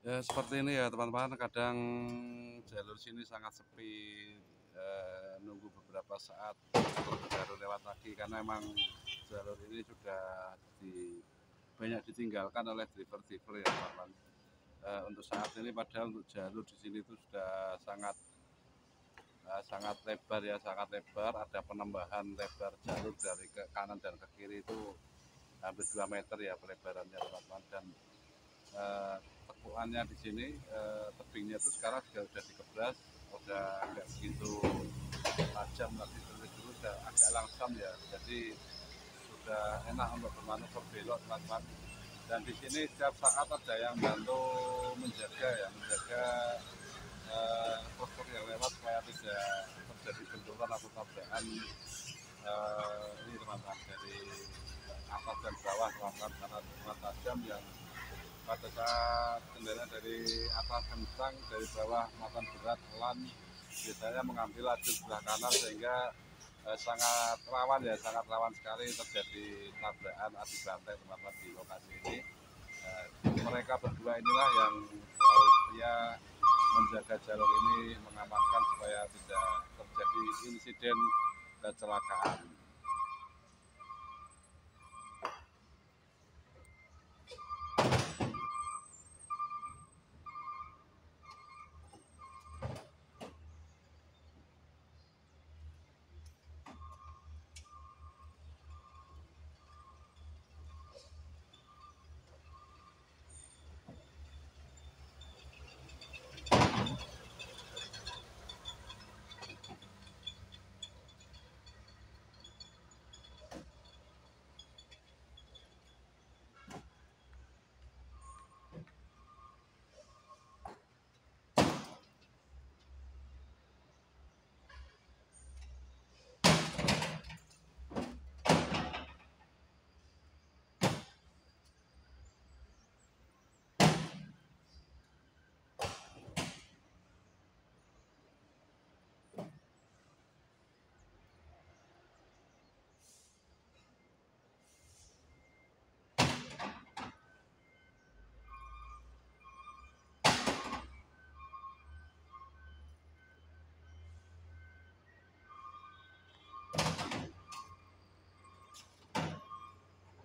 Ya seperti ini ya teman-teman, kadang jalur sini sangat sepi, nunggu beberapa saat baru lewat lagi karena emang jalur ini sudah banyak ditinggalkan oleh driver-driver ya teman-teman. Untuk saat ini padahal untuk jalur di sini itu sudah sangat lebar ya, sangat lebar. Ada penambahan lebar jalur dari ke kanan dan ke kiri itu hampir 2 meter ya pelebarannya teman-teman, dan tekuannya di sini, tebingnya itu sekarang juga sudah dikebras, udah nggak begitu tajam lagi seperti dulu, udah agak langsam ya, jadi sudah enak untuk bermanuver belok teman-teman. Dan di sini setiap saat ada yang bantu menjaga truk yang lewat supaya tidak terjadi benturan atau tabrakan, ini teman-teman, dari atas dan bawah teman-teman, karena sangat tajam yang pada saat kendaraan dari atas kencang, dari bawah muatan berat pelan, biasanya mengambil lajur sebelah kanan, sehingga sangat rawan ya, sangat rawan sekali terjadi tabrakan adu bantai teman-teman di lokasi ini. Mereka berdua inilah yang selalu setia menjaga jalur ini, mengamankan supaya tidak terjadi insiden kecelakaan.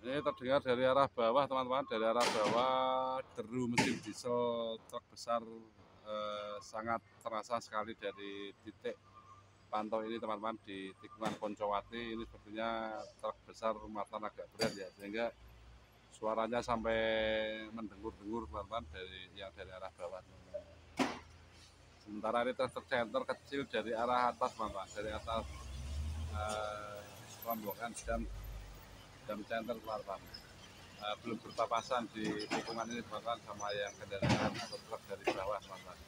Ini terdengar dari arah bawah teman-teman, dari arah bawah deru mesin diesel truk besar sangat terasa sekali dari titik pantau ini teman-teman, di tikungan Poncowati. Ini sepertinya truk besar muatan agak berat ya, sehingga suaranya sampai mendengur-dengur teman-teman, dari arah bawah teman-teman. Sementara ini truk center kecil dari arah atas teman-teman, dari atas rombongan dan center teman-teman. Belum berpapasan di tikungan ini teman-teman sama yang kendaraan atau truk dari bawah teman-teman.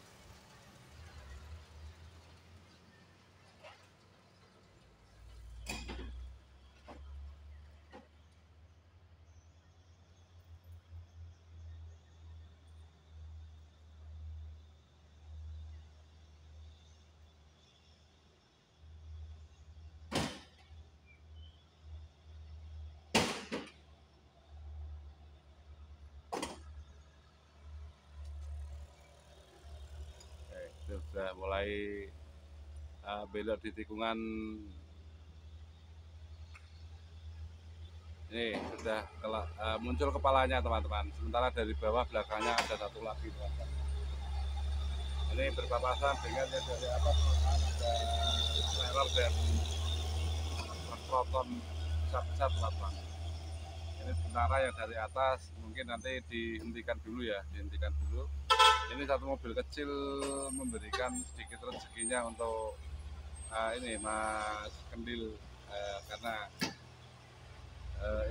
Sudah mulai belok di tikungan ini, sudah muncul kepalanya teman-teman, sementara dari bawah belakangnya ada satu lagi teman-teman. Ini berpapasan dengan yang dari atas teman-teman, ada trailer dan proton besar-besar teman-teman. Ini sementara yang dari atas mungkin nanti dihentikan dulu ya, dihentikan dulu. Ini satu mobil kecil memberikan sedikit rezekinya untuk ini Mas Kendil, karena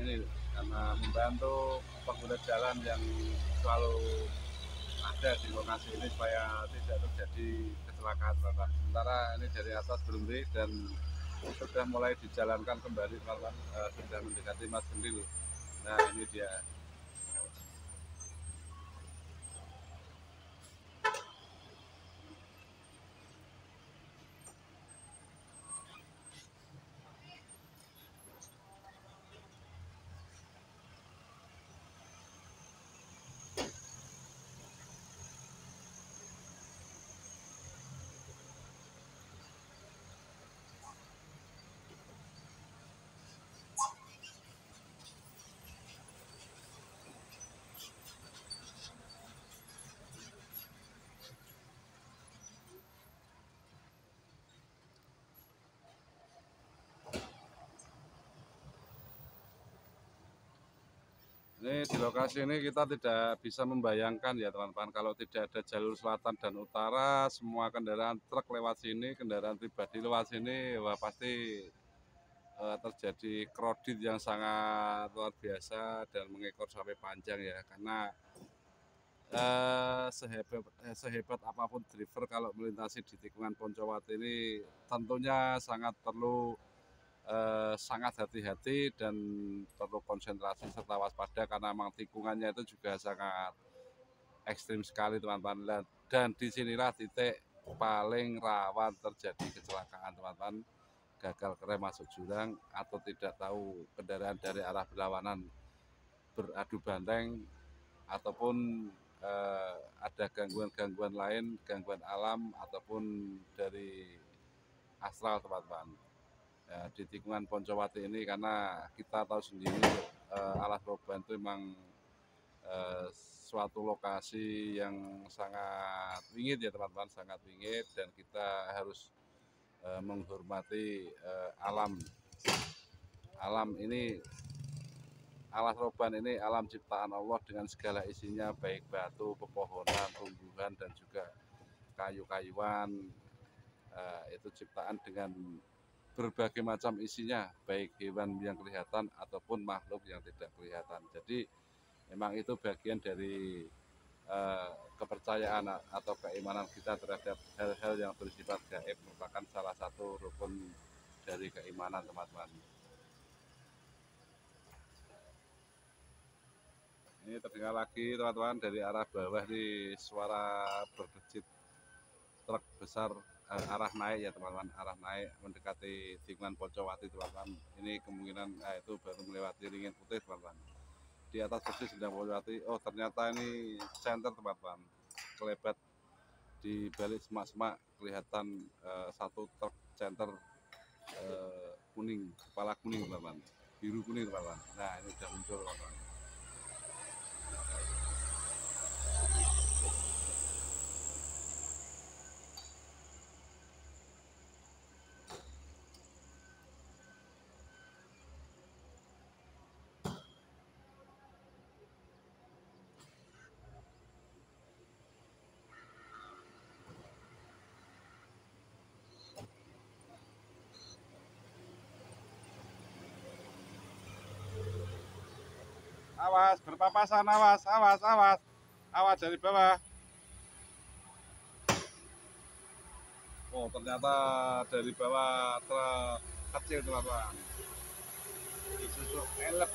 ini karena membantu pengguna jalan yang selalu ada di lokasi ini supaya tidak terjadi kecelakaan teman-teman. Sementara ini dari atas berhenti dan sudah mulai dijalankan kembali teman-teman, sudah mendekati Mas Kendil. Nah ini dia. Ini di lokasi ini kita tidak bisa membayangkan ya teman-teman, kalau tidak ada jalur selatan dan utara, semua kendaraan truk lewat sini, kendaraan pribadi lewat sini, wah pasti terjadi kredit yang sangat luar biasa dan mengekor sampai panjang ya. Karena sehebat apapun driver kalau melintasi di tikungan Poncowati ini tentunya sangat perlu sangat hati-hati dan perlu konsentrasi serta waspada karena memang tikungannya itu juga sangat ekstrim sekali teman-teman. Dan disinilah titik paling rawan terjadi kecelakaan teman-teman, gagal rem masuk jurang atau tidak tahu kendaraan dari arah berlawanan beradu banteng ataupun ada gangguan-gangguan lain, gangguan alam ataupun dari astral teman-teman. Ya, di tikungan Poncowati ini karena kita tahu sendiri Alas Roban itu memang suatu lokasi yang sangat wingit ya teman-teman, sangat wingit dan kita harus menghormati alam. Alam ini, Alas Roban ini alam ciptaan Allah dengan segala isinya, baik batu, pepohonan, tumbuhan dan juga kayu-kayuan. Itu ciptaan dengan berbagai macam isinya, baik hewan yang kelihatan ataupun makhluk yang tidak kelihatan. Jadi memang itu bagian dari kepercayaan atau keimanan kita terhadap hal-hal yang bersifat gaib, merupakan salah satu rukun dari keimanan teman-teman. Ini terdengar lagi teman-teman dari arah bawah di suara berdecit truk besar arah naik ya teman-teman, arah naik mendekati tikungan Poncowati teman-teman. Ini kemungkinan itu baru melewati ringin putih teman-teman. Di atas persis sedang Poncowati. Oh ternyata ini center teman-teman, kelebat di balik semak-semak kelihatan satu truk center kuning, kepala kuning teman-teman, biru kuning teman-teman. Nah ini sudah muncul teman-teman. Awas, berpapasan, awas, awas, awas, awas dari bawah. Oh ternyata dari bawah truk kecil teman-teman, Isuzu elep.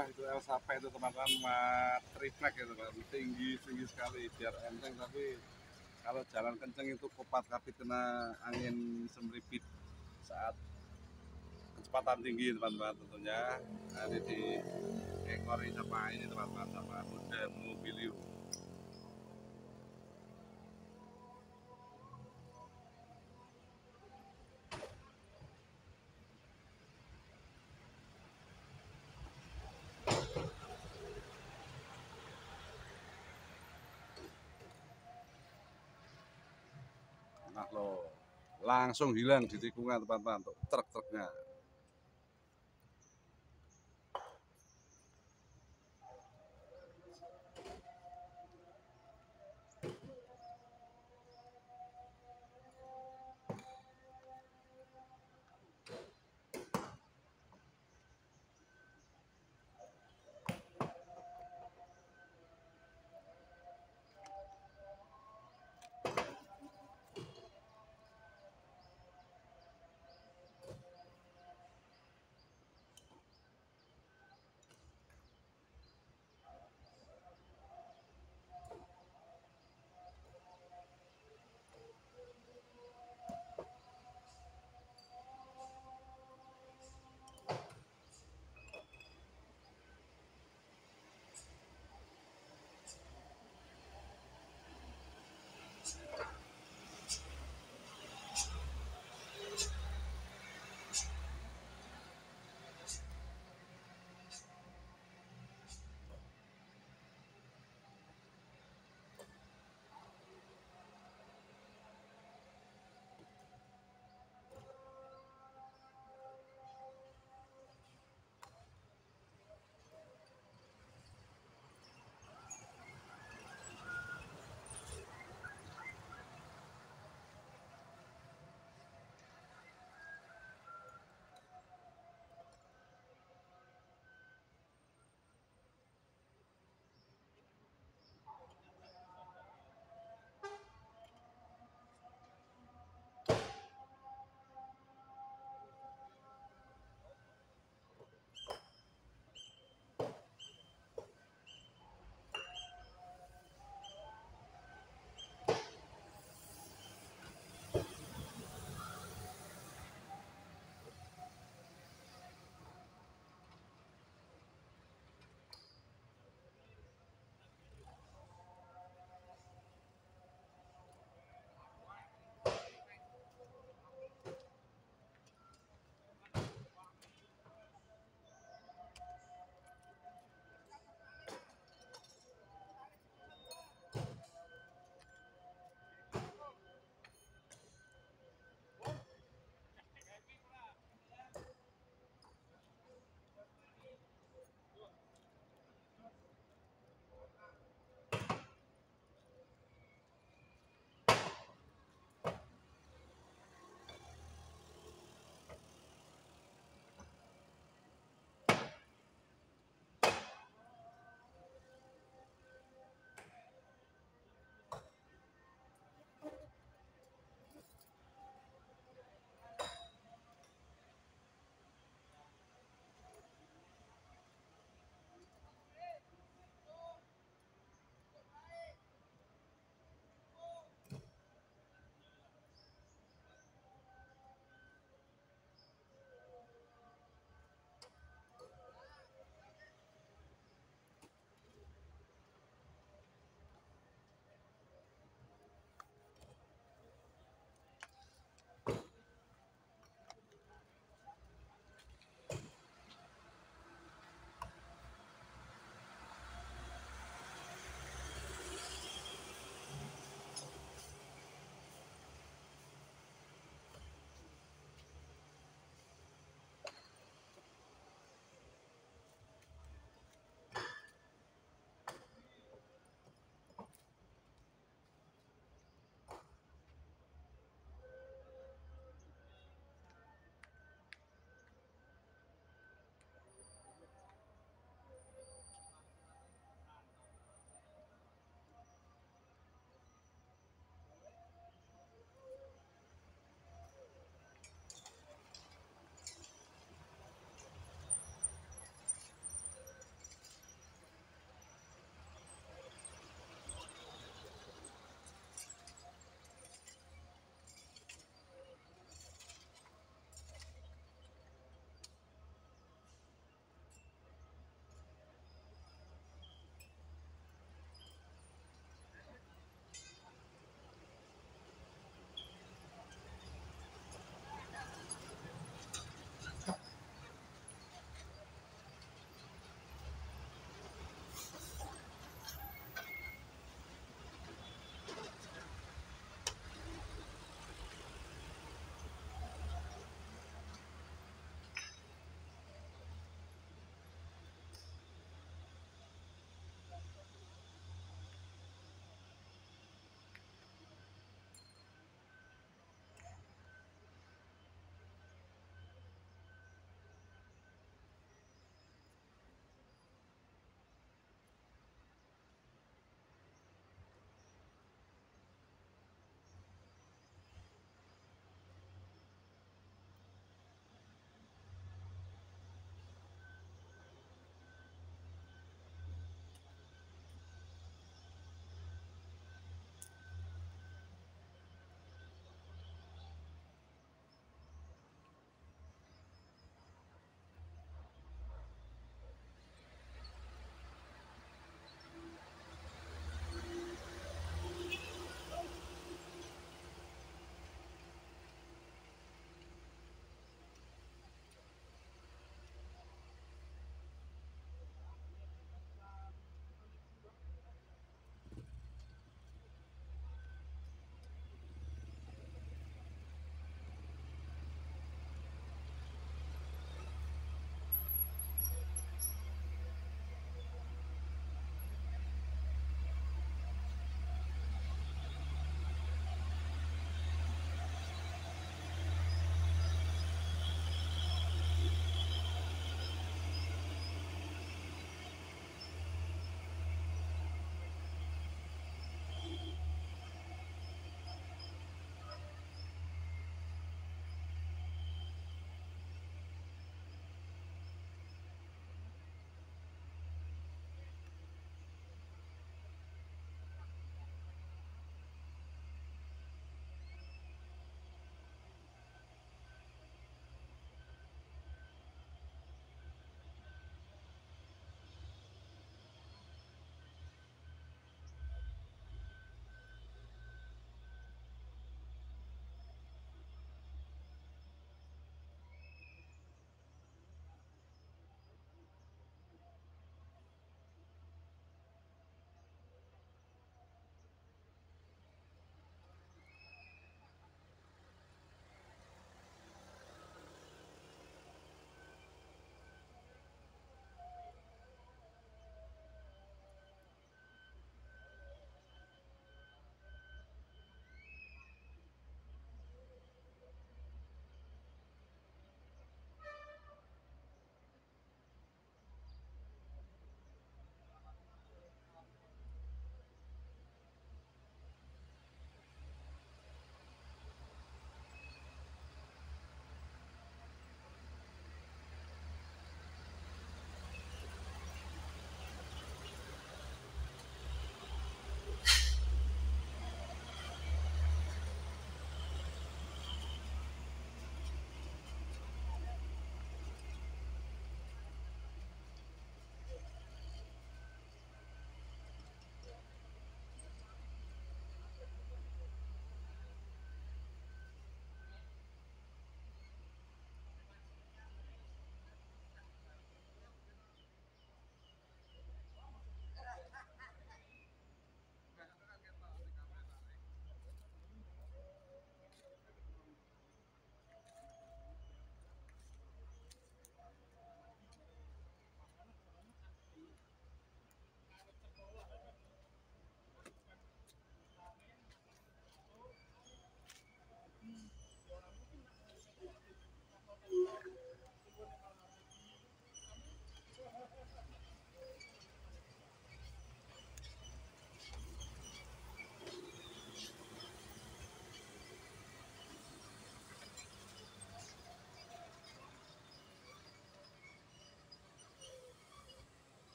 wah itu El Sape itu teman-teman, triplek itu teman, tinggi tinggi sekali, biar enteng tapi kalau jalan kenceng itu kopat kapit kena angin semripit saat kecepatan tinggi teman-teman tentunya. Nah, ini di ekor sama ini teman-teman, sama Honda Mobilio. Nah lo langsung hilang di tikungan teman-teman untuk truk-truknya.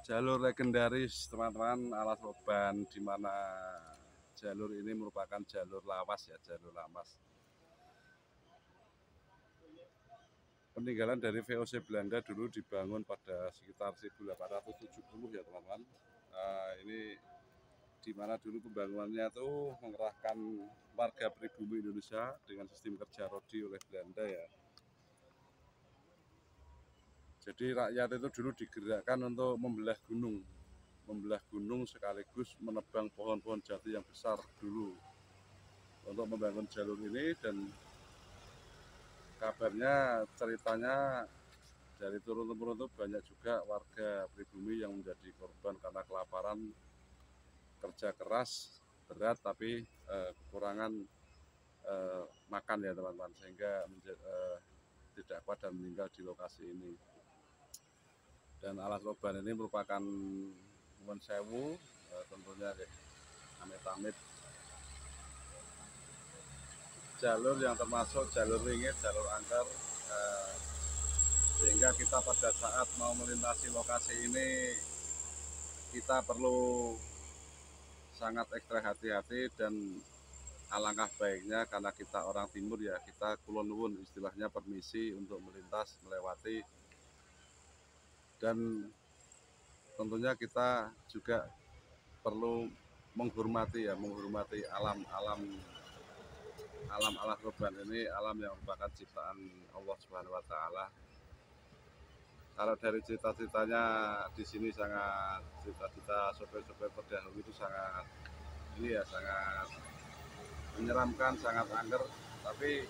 jalur legendaris teman-teman, Alas Roban, di mana jalur ini merupakan jalur lawas ya, jalur lawas. Peninggalan dari VOC Belanda dulu dibangun pada sekitar 1870 ya teman-teman. Ini di mana dulu pembangunannya itu mengerahkan warga pribumi Indonesia dengan sistem kerja rodi oleh Belanda ya. Jadi rakyat itu dulu digerakkan untuk membelah gunung sekaligus menebang pohon-pohon jati yang besar dulu untuk membangun jalur ini. Dan kabarnya, ceritanya dari turun-temurun itu banyak juga warga pribumi yang menjadi korban karena kelaparan, kerja keras berat tapi kekurangan makan ya teman-teman, sehingga tidak kuat dan meninggal di lokasi ini. Dan Alas Roban ini merupakan Nuwun Sewu, tentunya amit-amit jalur yang termasuk jalur ringit, jalur angker, sehingga kita pada saat mau melintasi lokasi ini kita perlu sangat ekstra hati-hati. Dan alangkah baiknya karena kita orang timur ya, kita kulon nuwun, istilahnya permisi untuk melintas, melewati. Dan tentunya kita juga perlu menghormati alam Alas Roban ini, alam yang merupakan ciptaan Allah Subhanahu wa taala. Kalau dari cerita-ceritanya di sini, sangat cerita-cerita sopir-sopir terdahulu itu sangat sangat menyeramkan, sangat angker. Tapi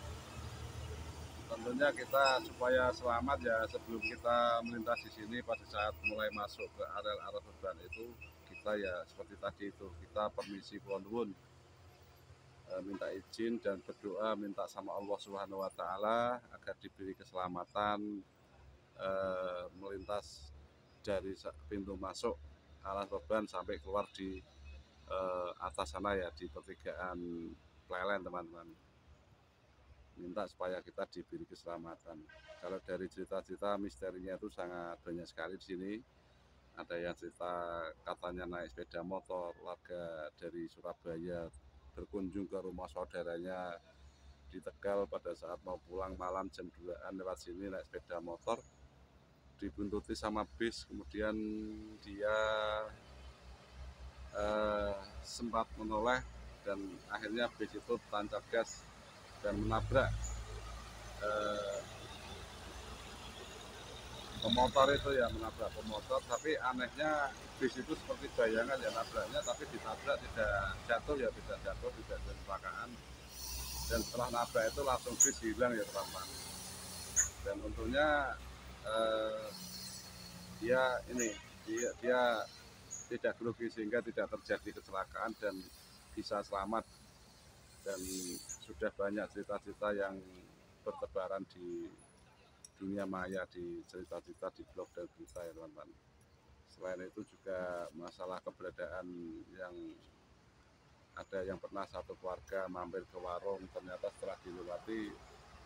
tentunya kita supaya selamat ya, sebelum kita melintas di sini pada saat mulai masuk ke areal Alas Roban itu, kita ya seperti tadi itu, kita permisi kulon nuwun, minta izin dan berdoa, minta sama Allah Subhanahu wa taala agar diberi keselamatan melintas dari pintu masuk Alas Roban sampai keluar di atas sana ya, di pertigaan Plelen teman-teman. Minta supaya kita diberi keselamatan. Kalau dari cerita-cerita misterinya itu sangat banyak sekali di sini. Ada yang cerita katanya naik sepeda motor, warga dari Surabaya berkunjung ke rumah saudaranya di Tegal pada saat mau pulang malam jam 2-an lewat sini naik sepeda motor, dibuntuti sama bis, kemudian dia sempat menoleh dan akhirnya bis itu tancap gas dan menabrak pemotor itu ya, menabrak pemotor. Tapi anehnya bis itu seperti bayangan ya nabraknya, tapi ditabrak tidak jatuh ya, tidak jatuh, tidak ada kecelakaan. Dan setelah nabrak itu langsung bis hilang ya teman-teman. Dan untungnya dia tidak grogi sehingga tidak terjadi kecelakaan dan bisa selamat. Dan sudah banyak cerita-cerita yang bertebaran di dunia maya, di cerita-cerita di blog dan berita ya teman-teman. Selain itu juga masalah keberadaan yang ada yang pernah satu keluarga mampir ke warung, ternyata setelah dilewati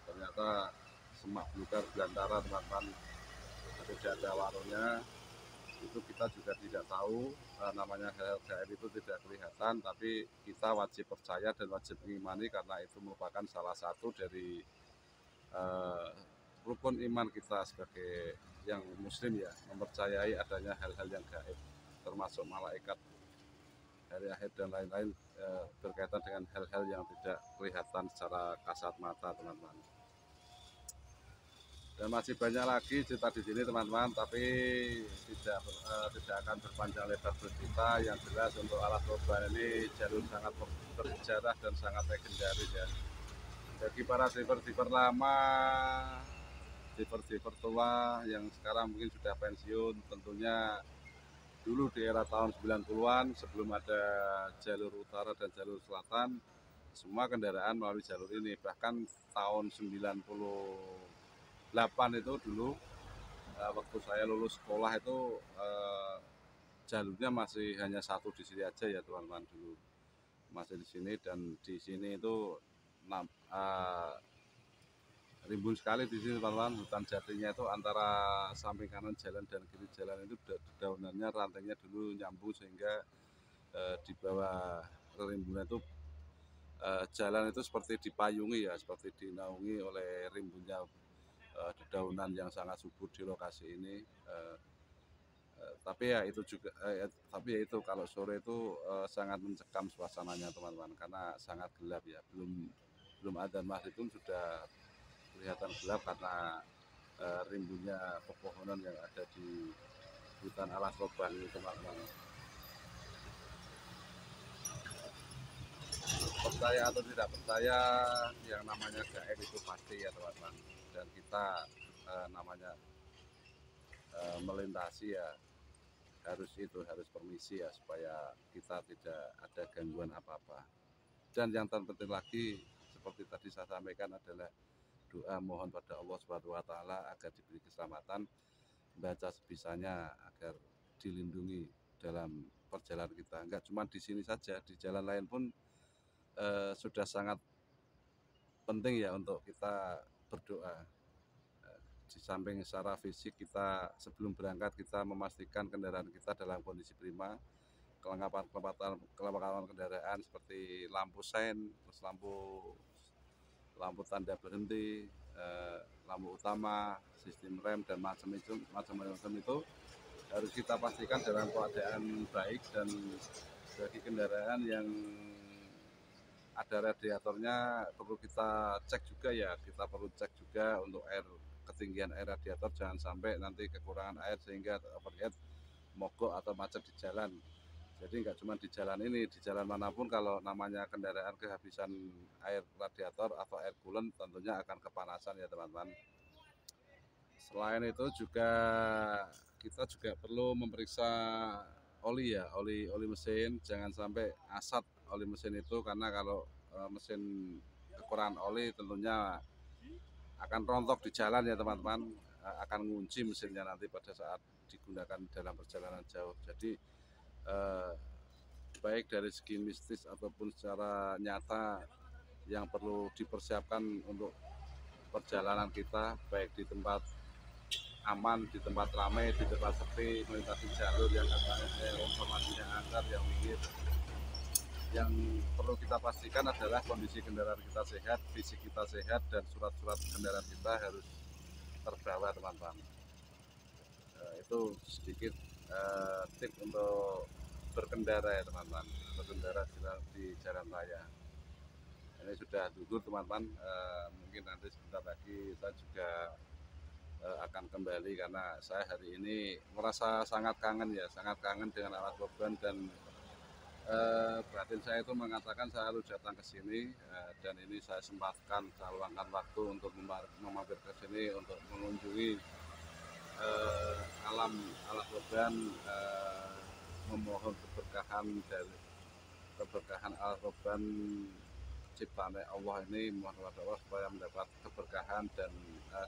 ternyata semak belukar belantara teman-teman, tidak ada warungnya. Itu kita juga tidak tahu, namanya hal gaib itu tidak kelihatan, tapi kita wajib percaya dan wajib mengimani karena itu merupakan salah satu dari rukun iman kita sebagai yang muslim ya, mempercayai adanya hal-hal yang gaib, termasuk malaikat, hari akhir dan lain-lain, berkaitan dengan hal-hal yang tidak kelihatan secara kasat mata teman-teman. Dan masih banyak lagi cerita di sini teman-teman, tapi tidak akan berpanjang lebar bercerita. Yang jelas untuk Alas Roban ini jalur sangat bersejarah dan sangat legendaris ya. Bagi para driver-driver lama, driver-driver tua yang sekarang mungkin sudah pensiun, tentunya dulu di era tahun 90-an sebelum ada jalur utara dan jalur selatan, semua kendaraan melalui jalur ini. Bahkan tahun 98 itu dulu, waktu saya lulus sekolah itu, jalurnya masih hanya satu di sini aja ya teman-teman, dulu masih di sini. Dan di sini itu rimbun sekali di sini teman-teman. Hutan jatinya itu antara samping kanan jalan dan kiri jalan itu daunannya rantainya dulu nyambung sehingga di bawah rimbunan itu jalan itu seperti dipayungi ya, seperti dinaungi oleh rimbunnya dedaunan yang sangat subur di lokasi ini. Eh, tapi ya itu juga tapi ya itu kalau sore itu sangat mencekam suasananya teman-teman karena sangat gelap ya, belum adzan maghrib pun sudah kelihatan gelap karena rimbunnya pepohonan yang ada di hutan alas roban ini teman-teman. Percaya atau tidak percaya, yang namanya gaib itu pasti ya teman-teman, dan kita namanya melintasi ya harus permisi ya supaya kita tidak ada gangguan apa-apa. Dan yang terpenting lagi seperti tadi saya sampaikan adalah doa mohon pada Allah Subhanahu wa taala agar diberi keselamatan, baca sebisanya agar dilindungi dalam perjalanan kita. Enggak cuma di sini saja, di jalan lain pun sudah sangat penting ya untuk kita berdoa. Di samping secara fisik kita sebelum berangkat kita memastikan kendaraan kita dalam kondisi prima, kelengkapan kendaraan seperti lampu sein, terus lampu tanda berhenti, lampu utama, sistem rem dan macam-macam itu harus kita pastikan dalam keadaan baik. Dan bagi kendaraan yang ada radiatornya perlu kita cek juga ya, kita perlu cek juga untuk ketinggian air radiator, jangan sampai nanti kekurangan air sehingga overheat, mogok atau macet di jalan. Jadi nggak cuma di jalan ini, di jalan manapun kalau namanya kendaraan kehabisan air radiator atau air coolant tentunya akan kepanasan ya teman-teman. Selain itu juga kita juga perlu memeriksa oli ya, oli mesin, jangan sampai asat oli mesin itu, karena kalau mesin kekurangan oli tentunya akan rontok di jalan ya teman-teman, akan ngunci mesinnya nanti pada saat digunakan dalam perjalanan jauh. Jadi baik dari segi mistis ataupun secara nyata yang perlu dipersiapkan untuk perjalanan kita, baik di tempat aman, di tempat ramai, di tempat sepi, melintasi jalur yang katanya informasinya angker, yang minggir. Yang perlu kita pastikan adalah kondisi kendaraan kita sehat, fisik kita sehat, dan surat-surat kendaraan kita harus terbawa teman-teman. Itu sedikit tips untuk berkendara ya teman-teman, berkendara di jalan raya. Ini sudah dulu teman-teman, mungkin nanti sebentar lagi saya juga akan kembali karena saya hari ini merasa sangat kangen ya, sangat kangen dengan alat beban, dan batin saya itu mengatakan saya harus datang ke sini, dan ini saya sempatkan, saya luangkan waktu untuk memampir ke sini untuk mengunjungi alam alat beban, memohon keberkahan alat beban ciptaan Allah ini, mohon kepada Allah supaya mendapat keberkahan dan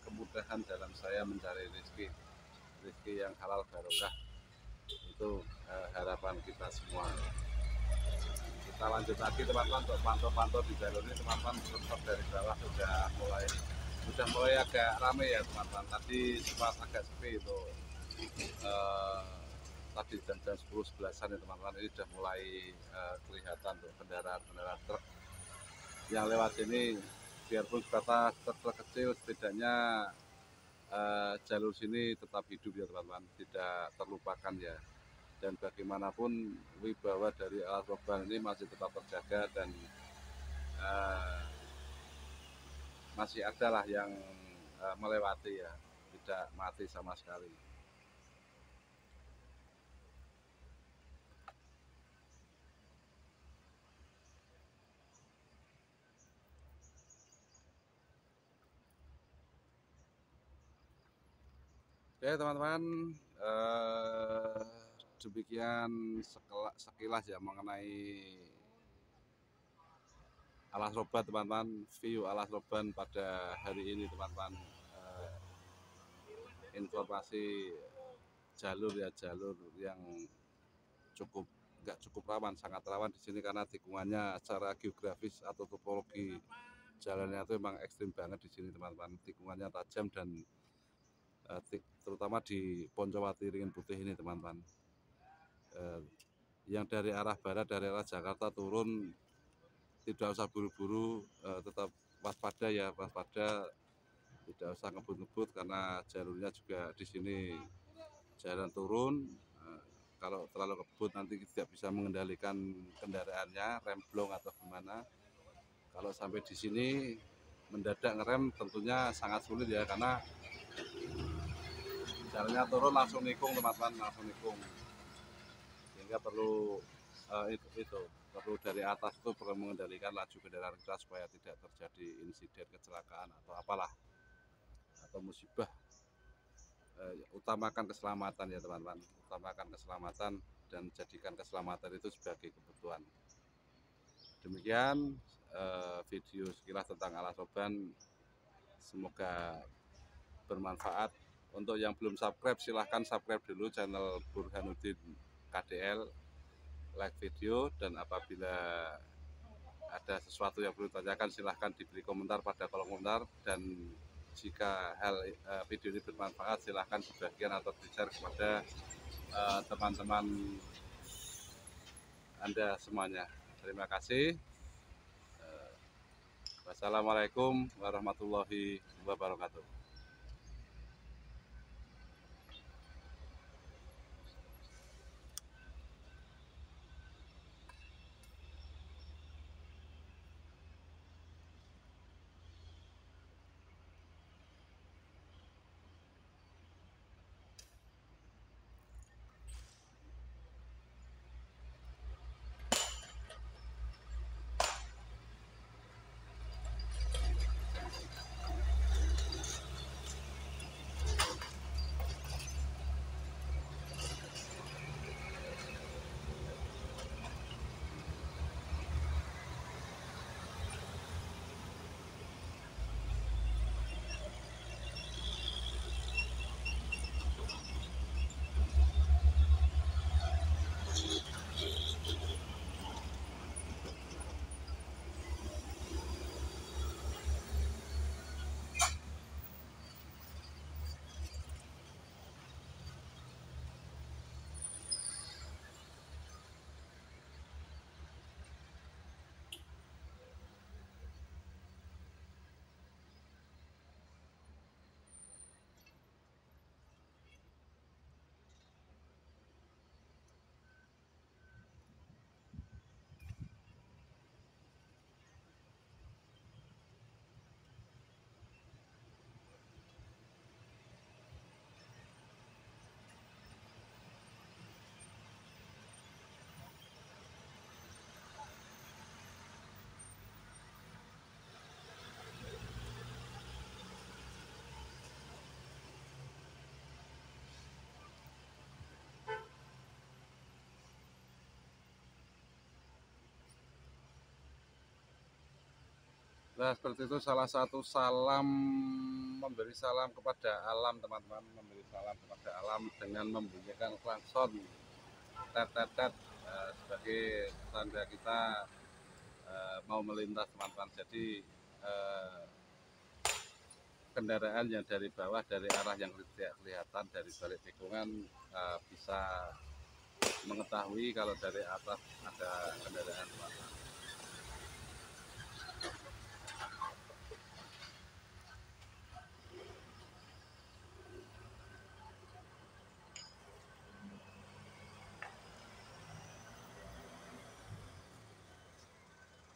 kemudahan dalam saya mencari rezeki yang halal barokah. Itu harapan kita semua. Kita lanjut lagi teman-teman untuk pantau-pantau di jalur ini teman-teman. Tetap dari bawah sudah mulai agak ramai ya teman-teman. Tadi sempat agak sepi itu, tadi jam 10-11an ya teman-teman. Ini sudah mulai kelihatan tuh kendaraan truk yang lewat sini. Biarpun sebatas truk kecil, setidaknya jalur sini tetap hidup ya teman-teman, tidak terlupakan ya. Dan bagaimanapun wibawa dari alat beban ini masih tetap terjaga, dan masih ada lah yang melewati ya, tidak mati sama sekali. Oke teman-teman, demikian sekilas ya mengenai alas roban teman-teman, view alas roban pada hari ini teman-teman. Informasi jalur ya, jalur yang nggak cukup rawan, sangat rawan di sini karena tikungannya secara geografis atau topologi jalannya itu memang ekstrim banget di sini teman-teman, tikungannya tajam dan terutama di Poncowati Ringin Putih ini teman-teman. Yang dari arah barat, dari arah Jakarta turun tidak usah buru-buru, tetap waspada ya, waspada, tidak usah ngebut-ngebut karena jalurnya juga di sini jalan turun. Kalau terlalu ngebut nanti tidak bisa mengendalikan kendaraannya, remblong atau gimana. Kalau sampai di sini mendadak ngerem tentunya sangat sulit ya, karena jalannya turun langsung nikung teman-teman, langsung nikung. Sehingga perlu perlu dari atas itu perlu mengendalikan laju kendaraan kita supaya tidak terjadi insiden kecelakaan atau apalah, atau musibah. Utamakan keselamatan ya teman-teman, utamakan keselamatan dan jadikan keselamatan itu sebagai kebutuhan. Demikian video sekilas tentang Alasoban, semoga bermanfaat. Untuk yang belum subscribe silahkan subscribe dulu channel Burhanuddin KDL, like video, dan apabila ada sesuatu yang perlu ditanyakan silahkan diberi komentar pada kolom komentar, dan jika video ini bermanfaat silahkan dibagikan atau di-share kepada teman-teman Anda semuanya. Terima kasih. Wassalamualaikum warahmatullahi wabarakatuh. Nah, seperti itu salah satu salam, memberi salam kepada alam teman-teman, memberi salam kepada alam dengan membunyikan klakson tet-tet-tet sebagai tanda kita mau melintas teman-teman. Jadi kendaraan yang dari bawah, dari arah yang tidak kelihatan dari balik tikungan bisa mengetahui kalau dari atas ada kendaraan teman-teman.